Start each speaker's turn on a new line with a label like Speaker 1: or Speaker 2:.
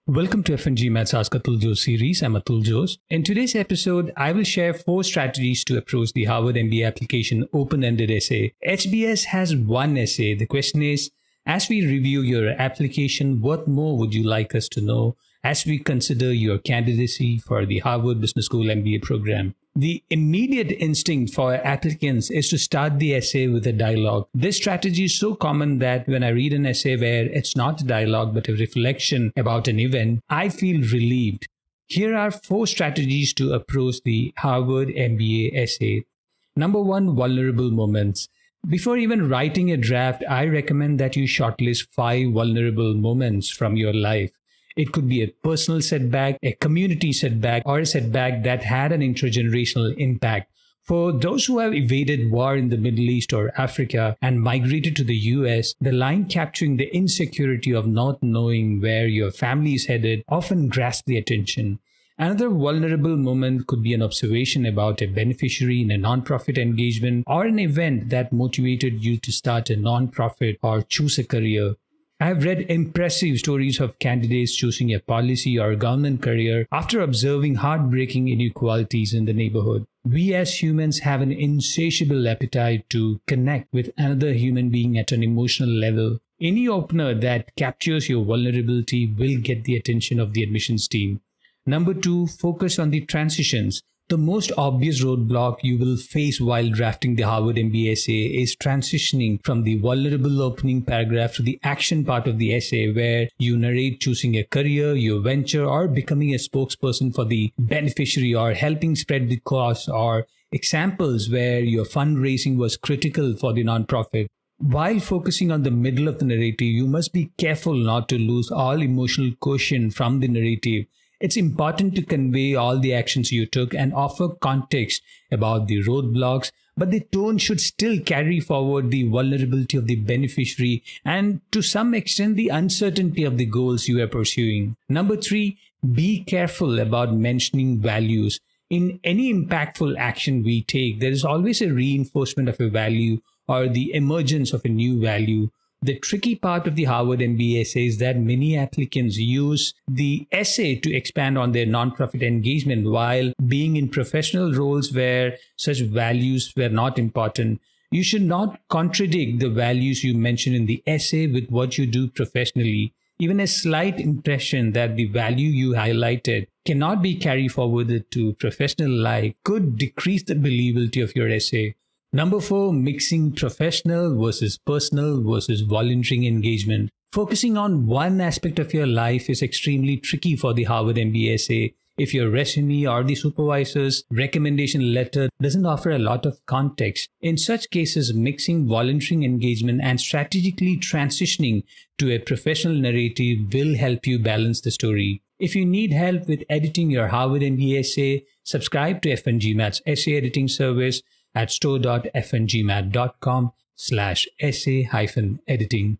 Speaker 1: Welcome to FNG Maths Ask Atul Jose series. I'm Atul Jose. In today's episode, I will share 4 strategies to approach the Harvard MBA application open-ended essay. HBS has one essay. The question is, as we review your application, what more would you like us to know as we consider your candidacy for the Harvard Business School MBA program? The immediate instinct for applicants is to start the essay with a dialogue. This strategy is so common that when I read an essay where it's not a dialogue but a reflection about an event, I feel relieved. Here are 4 strategies to approach the Harvard MBA essay. Number 1, vulnerable moments. Before even writing a draft, I recommend that you shortlist 5 vulnerable moments from your life. It could be a personal setback, a community setback, or a setback that had an intergenerational impact. For those who have evaded war in the Middle East or Africa and migrated to the US, the line capturing the insecurity of not knowing where your family is headed often grasps the attention. Another vulnerable moment could be an observation about a beneficiary in a nonprofit engagement or an event that motivated you to start a nonprofit or choose a career. I have read impressive stories of candidates choosing a policy or government career after observing heartbreaking inequalities in the neighborhood. We as humans have an insatiable appetite to connect with another human being at an emotional level. Any opener that captures your vulnerability will get the attention of the admissions team. Number 2, focus on the transitions. The most obvious roadblock you will face while drafting the Harvard MBA essay is transitioning from the vulnerable opening paragraph to the action part of the essay where you narrate choosing a career, your venture, or becoming a spokesperson for the beneficiary or helping spread the cause, or examples where your fundraising was critical for the nonprofit. While focusing on the middle of the narrative, you must be careful not to lose all emotional quotient from the narrative. It's important to convey all the actions you took and offer context about the roadblocks, but the tone should still carry forward the vulnerability of the beneficiary and to some extent the uncertainty of the goals you are pursuing. Number 3, be careful about mentioning values. In any impactful action we take, there is always a reinforcement of a value or the emergence of a new value. The tricky part of the Harvard MBA essay is that many applicants use the essay to expand on their nonprofit engagement while being in professional roles where such values were not important. You should not contradict the values you mention in the essay with what you do professionally. Even a slight impression that the value you highlighted cannot be carried forward to professional life could decrease the believability of your essay. Number 4, mixing professional versus personal versus volunteering engagement. Focusing on one aspect of your life is extremely tricky for the Harvard MBA essay. If your resume or the supervisor's recommendation letter doesn't offer a lot of context, in such cases, mixing volunteering engagement and strategically transitioning to a professional narrative will help you balance the story. If you need help with editing your Harvard MBA essay, subscribe to FNG Maths Essay Editing Service at store.fngmat.com/essay-editing.